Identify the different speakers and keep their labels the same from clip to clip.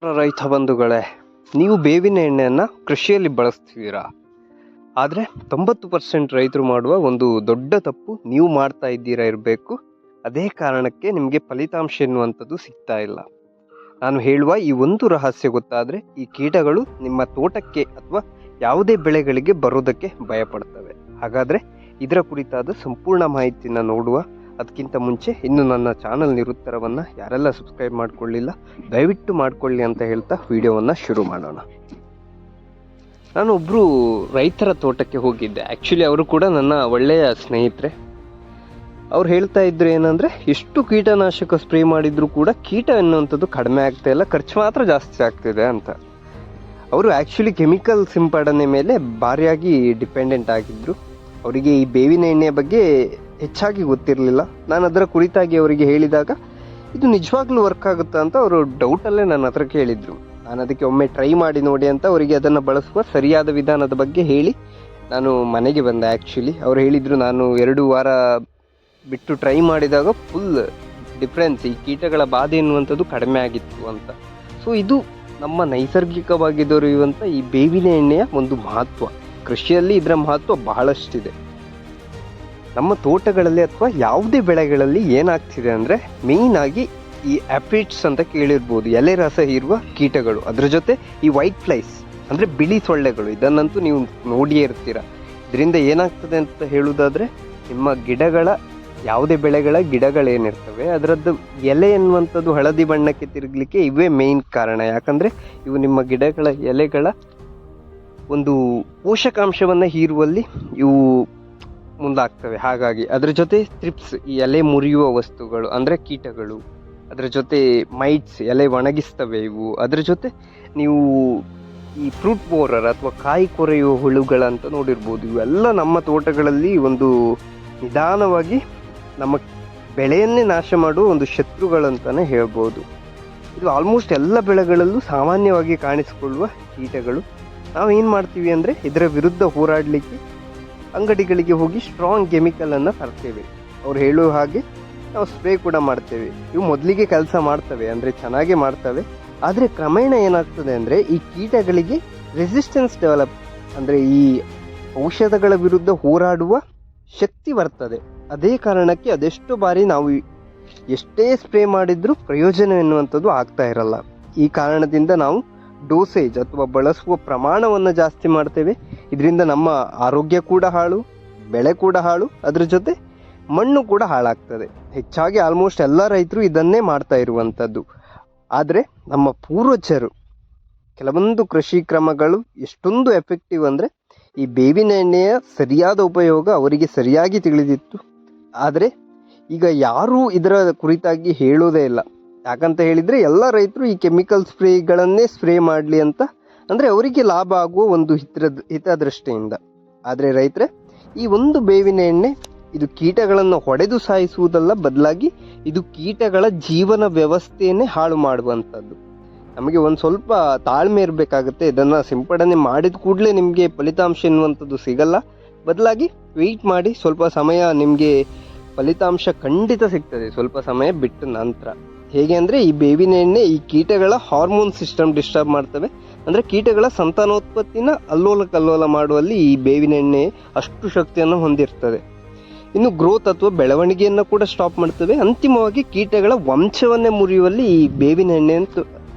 Speaker 1: ರೈತ ಬಂಧುಗಳೇ, ನೀವು ಬೇವಿನ ಎಣ್ಣೆಯನ್ನು ಕೃಷಿಯಲ್ಲಿ ಬಳಸ್ತೀರಾ? ಆದರೆ 90% ರೈತರು ಮಾಡುವ ಒಂದು ದೊಡ್ಡ ತಪ್ಪು ನೀವು ಮಾಡ್ತಾ ಇದ್ದೀರಾ ಇರಬೇಕು. ಅದೇ ಕಾರಣಕ್ಕೆ ನಿಮಗೆ ಫಲಿತಾಂಶ ಎನ್ನುವಂಥದ್ದು ಸಿಗ್ತಾ ಇಲ್ಲ. ನಾನು ಹೇಳುವ ಈ ಒಂದು ರಹಸ್ಯ ಗೊತ್ತಾದರೆ ಈ ಕೀಟಗಳು ನಿಮ್ಮ ತೋಟಕ್ಕೆ ಅಥವಾ ಯಾವುದೇ ಬೆಳೆಗಳಿಗೆ ಬರೋದಕ್ಕೆ ಭಯಪಡ್ತವೆ. ಹಾಗಾದರೆ ಇದರ ಕುರಿತಾದ ಸಂಪೂರ್ಣ ಮಾಹಿತಿನ ನೋಡುವ. ಅದಕ್ಕಿಂತ ಮುಂಚೆ ಇನ್ನು ನನ್ನ ಚಾನಲ್ ನಿರುತ್ತರವನ್ನು ಯಾರೆಲ್ಲ ಸಬ್ಸ್ಕ್ರೈಬ್ ಮಾಡ್ಕೊಳ್ಳಿಲ್ಲ ದಯವಿಟ್ಟು ಮಾಡ್ಕೊಳ್ಳಿ ಅಂತ ಹೇಳ್ತಾ ವಿಡಿಯೋವನ್ನು ಶುರು ಮಾಡೋಣ. ನಾನು ಒಬ್ಬರು ರೈತರ ತೋಟಕ್ಕೆ ಹೋಗಿದ್ದೆ. ಆ್ಯಕ್ಚುಲಿ ಅವರು ಕೂಡ ನನ್ನ ಒಳ್ಳೆಯ ಸ್ನೇಹಿತರೆ. ಅವ್ರು ಹೇಳ್ತಾ ಇದ್ರು ಏನಂದರೆ, ಎಷ್ಟು ಕೀಟನಾಶಕ ಸ್ಪ್ರೇ ಮಾಡಿದರೂ ಕೂಡ ಕೀಟ ಅನ್ನುವಂಥದ್ದು ಕಡಿಮೆ ಆಗ್ತಾ ಇಲ್ಲ, ಖರ್ಚು ಮಾತ್ರ ಜಾಸ್ತಿ ಆಗ್ತಿದೆ ಅಂತ. ಅವರು ಆ್ಯಕ್ಚುಲಿ ಕೆಮಿಕಲ್ ಸಿಂಪಡಣೆ ಮೇಲೆ ಭಾರಿಯಾಗಿ ಡಿಪೆಂಡೆಂಟ್ ಆಗಿದ್ದರು. ಅವರಿಗೆ ಈ ಬೇವಿನ ಎಣ್ಣೆಯ ಬಗ್ಗೆ ಹೆಚ್ಚಾಗಿ ಗೊತ್ತಿರಲಿಲ್ಲ. ನಾನು ಅದರ ಕುರಿತಾಗಿ ಅವರಿಗೆ ಹೇಳಿದಾಗ ಇದು ನಿಜವಾಗ್ಲೂ ವರ್ಕ್ ಆಗುತ್ತಾ ಅಂತ ಅವರು ಡೌಟಲ್ಲೇ ನನ್ನ ಹತ್ರ ಕೇಳಿದರು. ನಾನು ಅದಕ್ಕೆ ಒಮ್ಮೆ ಟ್ರೈ ಮಾಡಿ ನೋಡಿ ಅಂತ ಅವರಿಗೆ ಅದನ್ನು ಬಳಸುವ ಸರಿಯಾದ ವಿಧಾನದ ಬಗ್ಗೆ ಹೇಳಿ ನಾನು ಮನೆಗೆ ಬಂದೆ. ಆ್ಯಕ್ಚುಲಿ ಅವ್ರು ಹೇಳಿದರು, ನಾನು 2 ವಾರ ಬಿಟ್ಟು ಟ್ರೈ ಮಾಡಿದಾಗ ಫುಲ್ ಡಿಫ್ರೆನ್ಸ್, ಈ ಕೀಟಗಳ ಬಾಧೆ ಎನ್ನುವಂಥದ್ದು ಕಡಿಮೆ ಆಗಿತ್ತು ಅಂತ. ಸೊ ಇದು ನಮ್ಮ ನೈಸರ್ಗಿಕವಾಗಿ ದೊರೆಯುವಂಥ ಈ ಬೇವಿನ ಎಣ್ಣೆಯ ಒಂದು ಮಹತ್ವ. ಕೃಷಿಯಲ್ಲಿ ಇದರ ಮಹತ್ವ ಬಹಳಷ್ಟಿದೆ. ನಮ್ಮ ತೋಟಗಳಲ್ಲಿ ಅಥವಾ ಯಾವುದೇ ಬೆಳೆಗಳಲ್ಲಿ ಏನಾಗ್ತಿದೆ ಅಂದರೆ, ಮೇಯ್ನಾಗಿ ಈ ಆಫಿಡ್ಸ್ ಅಂತ ಕೇಳಿರ್ಬೋದು, ಎಲೆ ರಸ ಹೀರುವ ಕೀಟಗಳು. ಅದ್ರ ಜೊತೆ ಈ ವೈಟ್ ಫ್ಲೈಸ್ ಅಂದರೆ ಬಿಳಿ ಸೊಳ್ಳೆಗಳು, ಇದನ್ನಂತೂ ನೀವು ನೋಡಿಯೇ ಇರ್ತೀರ. ಇದರಿಂದ ಏನಾಗ್ತದೆ ಅಂತ ಹೇಳುವುದಾದರೆ, ನಿಮ್ಮ ಗಿಡಗಳ ಯಾವುದೇ ಬೆಳೆಗಳ ಗಿಡಗಳೇನಿರ್ತವೆ ಅದರದ್ದು ಎಲೆ ಎನ್ನುವಂಥದ್ದು ಹಳದಿ ಬಣ್ಣಕ್ಕೆ ತಿರುಗಲಿಕ್ಕೆ ಇವೇ ಮೇಯ್ನ್ ಕಾರಣ. ಯಾಕಂದರೆ ಇವು ನಿಮ್ಮ ಗಿಡಗಳ ಎಲೆಗಳ ಒಂದು ಪೋಷಕಾಂಶವನ್ನು ಹೀರುವಲ್ಲಿ ಇವು ಮುಂದಾಗ್ತವೆ. ಹಾಗಾಗಿ ಅದರ ಜೊತೆ ಥ್ರಿಪ್ಸ್, ಈ ಎಲೆ ಮುರಿಯುವ ವಸ್ತುಗಳು ಅಂದರೆ ಕೀಟಗಳು, ಅದರ ಜೊತೆ ಮೈಟ್ಸ್, ಎಲೆ ಒಣಗಿಸ್ತವೆ ಇವು. ಅದರ ಜೊತೆ ನೀವು ಈ ಫ್ರೂಟ್ ಬೋರರ್ ಅಥವಾ ಕಾಯಿ ಕೊರೆಯುವ ಹುಳುಗಳಂತ ನೋಡಿರ್ಬೋದು. ಇವೆಲ್ಲ ನಮ್ಮ ತೋಟಗಳಲ್ಲಿ ಒಂದು ನಿಧಾನವಾಗಿ ನಮ್ಮ ಬೆಳೆಯನ್ನೇ ನಾಶ ಮಾಡುವ ಒಂದು ಶತ್ರುಗಳಂತಲೇ ಹೇಳ್ಬೋದು. ಇದು ಆಲ್ಮೋಸ್ಟ್ ಎಲ್ಲ ಬೆಳೆಗಳಲ್ಲೂ ಸಾಮಾನ್ಯವಾಗಿ ಕಾಣಿಸಿಕೊಳ್ಳುವ ಕೀಟಗಳು. ನಾವು ಏನು ಮಾಡ್ತೀವಿ ಅಂದರೆ, ಇದರ ವಿರುದ್ಧ ಹೋರಾಡಲಿಕ್ಕೆ ಅಂಗಡಿಗಳಿಗೆ ಹೋಗಿ ಸ್ಟ್ರಾಂಗ್ ಕೆಮಿಕಲನ್ನು ತರ್ತೇವೆ. ಅವ್ರು ಹೇಳೋ ಹಾಗೆ ನಾವು ಸ್ಪ್ರೇ ಕೂಡ ಮಾಡ್ತೇವೆ. ಇವು ಮೊದಲಿಗೆ ಕೆಲಸ ಮಾಡ್ತವೆ, ಅಂದರೆ ಚೆನ್ನಾಗೇ ಮಾಡ್ತವೆ. ಆದರೆ ಕ್ರಮೇಣ ಏನಾಗ್ತದೆ ಅಂದರೆ, ಈ ಕೀಟಗಳಿಗೆ ರೆಸಿಸ್ಟೆನ್ಸ್ ಡೆವಲಪ್, ಅಂದರೆ ಈ ಔಷಧಗಳ ವಿರುದ್ಧ ಹೋರಾಡುವ ಶಕ್ತಿ ಬರ್ತದೆ. ಅದೇ ಕಾರಣಕ್ಕೆ ಅದೆಷ್ಟು ಬಾರಿ ನಾವು ಎಷ್ಟೇ ಸ್ಪ್ರೇ ಮಾಡಿದರೂ ಪ್ರಯೋಜನ ಎನ್ನುವಂಥದ್ದು ಆಗ್ತಾ ಇರಲ್ಲ. ಈ ಕಾರಣದಿಂದ ನಾವು ಡೋಸೇಜ್ ಅಥವಾ ಬಳಸುವ ಪ್ರಮಾಣವನ್ನು ಜಾಸ್ತಿ ಮಾಡ್ತೇವೆ. ಇದರಿಂದ ನಮ್ಮ ಆರೋಗ್ಯ ಕೂಡ ಹಾಳು, ಬೆಳೆ ಕೂಡ ಹಾಳು, ಅದ್ರ ಜೊತೆ ಮಣ್ಣು ಕೂಡ ಹಾಳಾಗ್ತದೆ. ಹೆಚ್ಚಾಗಿ ಆಲ್ಮೋಸ್ಟ್ ಎಲ್ಲ ರೈತರು ಇದನ್ನೇ ಮಾಡ್ತಾ ಇರುವಂಥದ್ದು. ಆದರೆ ನಮ್ಮ ಪೂರ್ವಜರು ಕೆಲವೊಂದು ಕೃಷಿ ಕ್ರಮಗಳು ಎಷ್ಟೊಂದು ಎಫೆಕ್ಟಿವ್ ಅಂದರೆ, ಈ ಬೇವಿನ ಎಣ್ಣೆಯ ಸರಿಯಾದ ಉಪಯೋಗ ಅವರಿಗೆ ಸರಿಯಾಗಿ ತಿಳಿದಿತ್ತು. ಆದರೆ ಈಗ ಯಾರೂ ಇದರ ಕುರಿತಾಗಿ ಹೇಳೋದೇ ಇಲ್ಲ. ಯಾಕಂತ ಹೇಳಿದರೆ, ಎಲ್ಲ ರೈತರು ಈ ಕೆಮಿಕಲ್ ಸ್ಪ್ರೇಗಳನ್ನೇ ಸ್ಪ್ರೇ ಮಾಡಲಿ ಅಂತ, ಅಂದರೆ ಅವರಿಗೆ ಲಾಭ ಆಗುವ ಒಂದು ಹಿತದೃಷ್ಟಿಯಿಂದ. ಆದರೆ ರೈತರೇ, ಈ ಒಂದು ಬೇವಿನ ಎಣ್ಣೆ ಇದು ಕೀಟಗಳನ್ನು ಹೊಡೆದು ಸಾಯಿಸುವುದಲ್ಲ, ಬದಲಾಗಿ ಇದು ಕೀಟಗಳ ಜೀವನ ವ್ಯವಸ್ಥೆಯನ್ನೇ ಹಾಳು ಮಾಡುವಂಥದ್ದು. ನಮಗೆ ಒಂದು ಸ್ವಲ್ಪ ತಾಳ್ಮೆ ಇರಬೇಕಾಗುತ್ತೆ. ಇದನ್ನು ಸಿಂಪಡಣೆ ಮಾಡಿದ ಕೂಡಲೇ ನಿಮಗೆ ಫಲಿತಾಂಶ ಎನ್ನುವಂಥದ್ದು ಸಿಗಲ್ಲ. ಬದಲಾಗಿ ವೆಯ್ಟ್ ಮಾಡಿ, ಸ್ವಲ್ಪ ಸಮಯ ನಿಮಗೆ ಫಲಿತಾಂಶ ಖಂಡಿತ ಸಿಗ್ತದೆ, ಸ್ವಲ್ಪ ಸಮಯ ಬಿಟ್ಟ ನಂತರ. ಹೇಗೆ ಅಂದರೆ, ಈ ಬೇವಿನ ಎಣ್ಣೆ ಈ ಕೀಟಗಳ ಹಾರ್ಮೋನ್ ಸಿಸ್ಟಮ್ ಡಿಸ್ಟರ್ಬ್ ಮಾಡ್ತವೆ. ಅಂದರೆ ಕೀಟಗಳ ಸಂತಾನೋತ್ಪತ್ತಿನ ಅಲ್ಲೋಲ ಕಲ್ಲೋಲ ಮಾಡುವಲ್ಲಿ ಈ ಬೇವಿನ ಎಣ್ಣೆ ಅಷ್ಟು ಶಕ್ತಿಯನ್ನು ಹೊಂದಿರ್ತದೆ. ಇನ್ನು ಗ್ರೋತ್ ಅಥವಾ ಬೆಳವಣಿಗೆಯನ್ನು ಕೂಡ ಸ್ಟಾಪ್ ಮಾಡ್ತವೆ. ಅಂತಿಮವಾಗಿ ಕೀಟಗಳ ವಂಶವನ್ನೇ ಮುರಿಯುವಲ್ಲಿ ಈ ಬೇವಿನ ಎಣ್ಣೆ ಅಂತೂ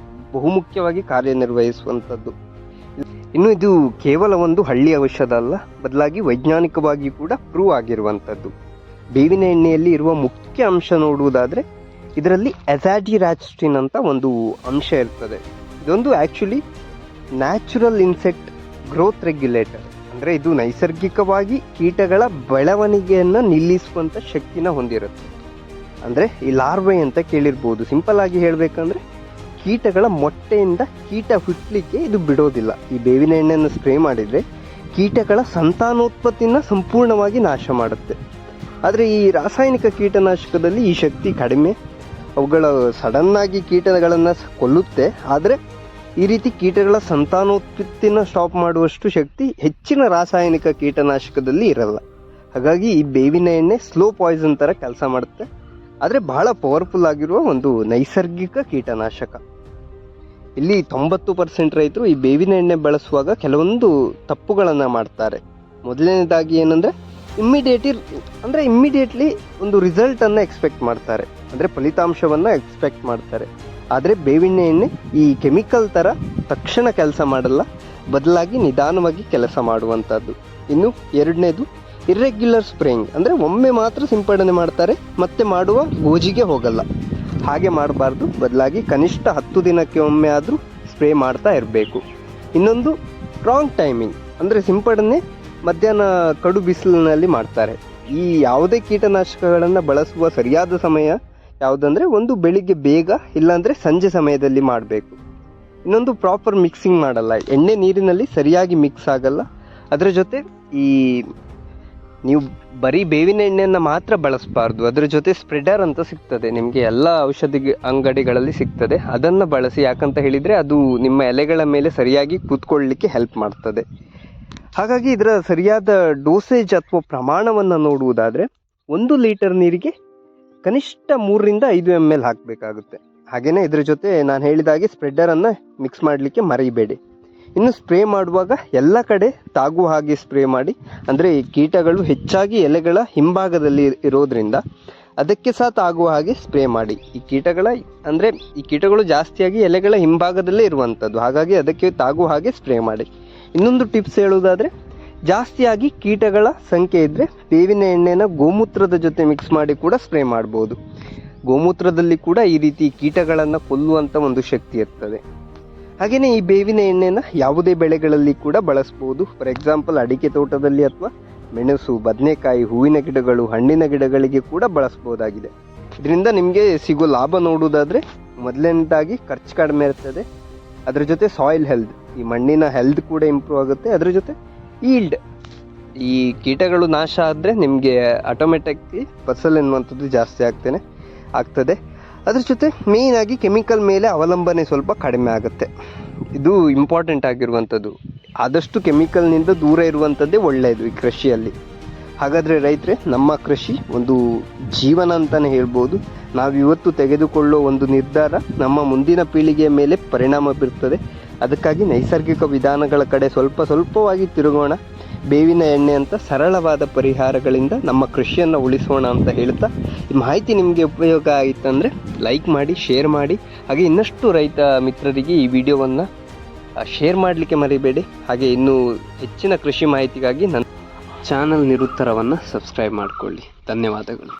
Speaker 1: ಬಹುಮುಖ್ಯವಾಗಿ ಕಾರ್ಯನಿರ್ವಹಿಸುವಂಥದ್ದು. ಇನ್ನು ಇದು ಕೇವಲ ಒಂದು ಹಳ್ಳಿ ಔಷಧ ಅಲ್ಲ, ಬದಲಾಗಿ ವೈಜ್ಞಾನಿಕವಾಗಿ ಕೂಡ ಪ್ರೂವ್ ಆಗಿರುವಂಥದ್ದು. ಬೇವಿನ ಎಣ್ಣೆಯಲ್ಲಿ ಇರುವ ಮುಖ್ಯ ಅಂಶ ನೋಡುವುದಾದರೆ, ಇದರಲ್ಲಿ ಅಜಾಡಿರಾಸ್ಟಿನ್ ಅಂತ ಒಂದು ಅಂಶ ಇರ್ತದೆ. ಇದೊಂದು actually natural insect growth regulator. ಅಂದರೆ ಇದು ನೈಸರ್ಗಿಕವಾಗಿ ಕೀಟಗಳ ಬೆಳವಣಿಗೆಯನ್ನು ನಿಲ್ಲಿಸುವಂಥ ಶಕ್ತಿನ ಹೊಂದಿರುತ್ತೆ. ಅಂದರೆ ಈ ಲಾರ್ವೆ ಅಂತ ಕೇಳಿರ್ಬೋದು. ಸಿಂಪಲ್ ಆಗಿ ಹೇಳಬೇಕಂದ್ರೆ, ಕೀಟಗಳ ಮೊಟ್ಟೆಯಿಂದ ಕೀಟ ಹುಟ್ಟಲಿಕ್ಕೆ ಇದು ಬಿಡೋದಿಲ್ಲ. ಈ ಬೇವಿನ ಎಣ್ಣೆಯನ್ನು ಸ್ಪ್ರೇ ಮಾಡಿದರೆ ಕೀಟಗಳ ಸಂತಾನೋತ್ಪತ್ತಿನ ಸಂಪೂರ್ಣವಾಗಿ ನಾಶ ಮಾಡುತ್ತೆ. ಆದರೆ ಈ ರಾಸಾಯನಿಕ ಕೀಟನಾಶಕದಲ್ಲಿ ಈ ಶಕ್ತಿ ಕಡಿಮೆ. ಅವುಗಳ ಸಡನ್ನಾಗಿ ಕೀಟಗಳನ್ನು ಕೊಲ್ಲುತ್ತೆ. ಆದರೆ ಈ ರೀತಿ ಕೀಟಗಳ ಸಂತಾನೋತ್ಪತ್ತಿನ ಸ್ಟಾಪ್ ಮಾಡುವಷ್ಟು ಶಕ್ತಿ ಹೆಚ್ಚಿನ ರಾಸಾಯನಿಕ ಕೀಟನಾಶಕದಲ್ಲಿ ಇರಲ್ಲ. ಹಾಗಾಗಿ ಈ ಬೇವಿನ ಎಣ್ಣೆ ಸ್ಲೋ ಪಾಯ್ಸನ್ ಥರ ಕೆಲಸ ಮಾಡುತ್ತೆ. ಆದರೆ ಬಹಳ ಪವರ್ಫುಲ್ ಆಗಿರುವ ಒಂದು ನೈಸರ್ಗಿಕ ಕೀಟನಾಶಕ. ಇಲ್ಲಿ 90% ರೈತರು ಈ ಬೇವಿನ ಎಣ್ಣೆ ಬಳಸುವಾಗ ಕೆಲವೊಂದು ತಪ್ಪುಗಳನ್ನು ಮಾಡ್ತಾರೆ. ಮೊದಲನೇದಾಗಿ ಏನಂದರೆ ಇಮ್ಮಿಡಿಯೇಟ್ಲಿ ಒಂದು ರಿಸಲ್ಟನ್ನು ಎಕ್ಸ್ಪೆಕ್ಟ್ ಮಾಡ್ತಾರೆ, ಅಂದರೆ ಫಲಿತಾಂಶವನ್ನು ಎಕ್ಸ್ಪೆಕ್ಟ್ ಮಾಡ್ತಾರೆ. ಆದರೆ ಬೇವಿನ ಎಣ್ಣೆ ಈ ಕೆಮಿಕಲ್ ಥರ ತಕ್ಷಣ ಕೆಲಸ ಮಾಡಲ್ಲ, ಬದಲಾಗಿ ನಿಧಾನವಾಗಿ ಕೆಲಸ ಮಾಡುವಂಥದ್ದು. ಇನ್ನು ಎರಡನೇದು ಇರ್ರೆಗ್ಯುಲರ್ ಸ್ಪ್ರೇಯಿಂಗ್, ಅಂದರೆ ಒಮ್ಮೆ ಮಾತ್ರ ಸಿಂಪಡಣೆ ಮಾಡ್ತಾರೆ, ಮತ್ತೆ ಮಾಡುವ ಗೋಜಿಗೆ ಹೋಗಲ್ಲ. ಹಾಗೆ ಮಾಡಬಾರ್ದು, ಬದಲಾಗಿ ಕನಿಷ್ಠ 10 ದಿನಕ್ಕೆ ಒಮ್ಮೆ ಆದರೂ ಸ್ಪ್ರೇ ಮಾಡ್ತಾ ಇರಬೇಕು. ಇನ್ನೊಂದು ರಾಂಗ್ ಟೈಮಿಂಗ್, ಅಂದರೆ ಸಿಂಪಡಣೆ ಮಧ್ಯಾಹ್ನ ಕಡು ಬಿಸಿಲಿನಲ್ಲಿ ಮಾಡ್ತಾರೆ. ಈ ಯಾವುದೇ ಕೀಟನಾಶಕಗಳನ್ನು ಬಳಸುವ ಸರಿಯಾದ ಸಮಯ ಯಾವುದಂದರೆ ಒಂದು ಬೆಳಿಗ್ಗೆ ಬೇಗ, ಇಲ್ಲಾಂದರೆ ಸಂಜೆ ಸಮಯದಲ್ಲಿ ಮಾಡಬೇಕು. ಇನ್ನೊಂದು ಪ್ರಾಪರ್ ಮಿಕ್ಸಿಂಗ್ ಮಾಡಲ್ಲ, ಎಣ್ಣೆ ನೀರಿನಲ್ಲಿ ಸರಿಯಾಗಿ ಮಿಕ್ಸ್ ಆಗಲ್ಲ. ಅದರ ಜೊತೆ ನೀವು ಬರೀ ಬೇವಿನ ಎಣ್ಣೆಯನ್ನು ಮಾತ್ರ ಬಳಸಬಾರ್ದು, ಅದರ ಜೊತೆ ಸ್ಪ್ರೆಡರ್ ಅಂತ ಸಿಗ್ತದೆ, ನಿಮಗೆ ಎಲ್ಲ ಔಷಧಿ ಅಂಗಡಿಗಳಲ್ಲಿ ಸಿಗ್ತದೆ. ಅದನ್ನು ಬಳಸಿ, ಯಾಕಂತ ಹೇಳಿದರೆ ಅದು ನಿಮ್ಮ ಎಲೆಗಳ ಮೇಲೆ ಸರಿಯಾಗಿ ಕೂತ್ಕೊಳ್ಳಲಿಕ್ಕೆ ಹೆಲ್ಪ್ ಮಾಡ್ತದೆ. ಹಾಗಾಗಿ ಇದರ ಸರಿಯಾದ ಡೋಸೇಜ್ ಅಥವಾ ಪ್ರಮಾಣವನ್ನು ನೋಡುವುದಾದರೆ 1 ಲೀಟರ್ ನೀರಿಗೆ ಕನಿಷ್ಠ 3ರಿಂದ 5 ml ಹಾಕಬೇಕಾಗುತ್ತೆ. ಹಾಗೆಯೇ ಇದರ ಜೊತೆ ನಾನು ಹೇಳಿದಾಗೆ ಸ್ಪ್ರೆಡರನ್ನು ಮಿಕ್ಸ್ ಮಾಡಲಿಕ್ಕೆ ಮರಿಬೇಡಿ. ಇನ್ನು ಸ್ಪ್ರೇ ಮಾಡುವಾಗ ಎಲ್ಲ ಕಡೆ ತಾಗುವ ಹಾಗೆ ಸ್ಪ್ರೇ ಮಾಡಿ, ಅಂದರೆ ಈ ಕೀಟಗಳು ಹೆಚ್ಚಾಗಿ ಎಲೆಗಳ ಹಿಂಭಾಗದಲ್ಲಿ ಇರೋದ್ರಿಂದ ಅದಕ್ಕೆ ಸಹ ತಾಗುವ ಹಾಗೆ ಸ್ಪ್ರೇ ಮಾಡಿ. ಈ ಕೀಟಗಳು ಜಾಸ್ತಿಯಾಗಿ ಎಲೆಗಳ ಹಿಂಭಾಗದಲ್ಲೇ ಇರುವಂಥದ್ದು, ಹಾಗಾಗಿ ಅದಕ್ಕೆ ತಾಗುವ ಹಾಗೆ ಸ್ಪ್ರೇ ಮಾಡಿ. ಇನ್ನೊಂದು ಟಿಪ್ಸ್ ಹೇಳುವುದಾದರೆ, ಜಾಸ್ತಿಯಾಗಿ ಕೀಟಗಳ ಸಂಖ್ಯೆ ಇದ್ದರೆ ಬೇವಿನ ಎಣ್ಣೆನ ಗೋಮೂತ್ರದ ಜೊತೆ ಮಿಕ್ಸ್ ಮಾಡಿ ಕೂಡ ಸ್ಪ್ರೇ ಮಾಡ್ಬೋದು. ಗೋಮೂತ್ರದಲ್ಲಿ ಕೂಡ ಈ ರೀತಿ ಕೀಟಗಳನ್ನು ಕೊಲ್ಲುವಂಥ ಒಂದು ಶಕ್ತಿ ಇರ್ತದೆ. ಹಾಗೆಯೇ ಈ ಬೇವಿನ ಎಣ್ಣೆನ ಯಾವುದೇ ಬೆಳೆಗಳಲ್ಲಿ ಕೂಡ ಬಳಸ್ಬೋದು. ಫಾರ್ ಎಕ್ಸಾಂಪಲ್ ಅಡಿಕೆ ತೋಟದಲ್ಲಿ ಅಥವಾ ಮೆಣಸು, ಬದನೆಕಾಯಿ, ಹೂವಿನ ಗಿಡಗಳು, ಹಣ್ಣಿನ ಗಿಡಗಳಿಗೆ ಕೂಡ ಬಳಸ್ಬೋದಾಗಿದೆ. ಇದರಿಂದ ನಿಮಗೆ ಸಿಗೋ ಲಾಭ ನೋಡುವುದಾದರೆ, ಮೊದಲನೇದಾಗಿ ಖರ್ಚು ಕಡಿಮೆ ಇರ್ತದೆ, ಅದರ ಜೊತೆ ಸಾಯಿಲ್ ಹೆಲ್ತ್, ಈ ಮಣ್ಣಿನ ಹೆಲ್ತ್ ಕೂಡ ಇಂಪ್ರೂವ್ ಆಗುತ್ತೆ. ಅದರ ಜೊತೆ ಈಲ್ಡ್, ಈ ಕೀಟಗಳು ನಾಶ ಆದರೆ ನಿಮಗೆ ಆಟೋಮೆಟಿಕ್ಲಿ ಫಸಲ್ ಎನ್ನುವಂಥದ್ದು ಜಾಸ್ತಿ ಆಗ್ತದೆ. ಅದ್ರ ಜೊತೆ ಮೇಯ್ನಾಗಿ ಕೆಮಿಕಲ್ ಮೇಲೆ ಅವಲಂಬನೆ ಸ್ವಲ್ಪ ಕಡಿಮೆ ಆಗುತ್ತೆ. ಇದು ಇಂಪಾರ್ಟೆಂಟ್ ಆಗಿರುವಂಥದ್ದು. ಆದಷ್ಟು ಕೆಮಿಕಲ್ನಿಂದ ದೂರ ಇರುವಂಥದ್ದೇ ಒಳ್ಳೆಯದು ಈ ಕೃಷಿಯಲ್ಲಿ. ಹಾಗಾದರೆ ರೈತರೇ, ನಮ್ಮ ಕೃಷಿ ಒಂದು ಜೀವನ ಅಂತಲೇ ಹೇಳ್ಬೋದು. ನಾವು ಇವತ್ತು ತೆಗೆದುಕೊಳ್ಳೋ ಒಂದು ನಿರ್ಧಾರ ನಮ್ಮ ಮುಂದಿನ ಪೀಳಿಗೆಯ ಮೇಲೆ ಪರಿಣಾಮ ಬೀರ್ತದೆ. ಅದಕ್ಕಾಗಿ ನೈಸರ್ಗಿಕ ವಿಧಾನಗಳ ಕಡೆ ಸ್ವಲ್ಪವಾಗಿ ತಿರುಗೋಣ. ಬೇವಿನ ಎಣ್ಣೆ ಅಂತ ಸರಳವಾದ ಪರಿಹಾರಗಳಿಂದ ನಮ್ಮ ಕೃಷಿಯನ್ನು ಉಳಿಸೋಣ ಅಂತ ಹೇಳ್ತಾ, ಈ ಮಾಹಿತಿ ನಿಮಗೆ ಉಪಯೋಗ ಆಯಿತಂದರೆ ಲೈಕ್ ಮಾಡಿ, ಶೇರ್ ಮಾಡಿ. ಹಾಗೆ ಇನ್ನಷ್ಟು ರೈತ ಮಿತ್ರರಿಗೆ ಈ ವಿಡಿಯೋವನ್ನು ಶೇರ್ ಮಾಡಲಿಕ್ಕೆ ಮರಿಬೇಡಿ. ಹಾಗೆ ಇನ್ನೂ ಹೆಚ್ಚಿನ ಕೃಷಿ ಮಾಹಿತಿಗಾಗಿ ನನ್ನ ಚಾನಲ್ ನಿರುತ್ತರವನ್ನು ಸಬ್ಸ್ಕ್ರೈಬ್ ಮಾಡಿಕೊಳ್ಳಿ. ಧನ್ಯವಾದಗಳು.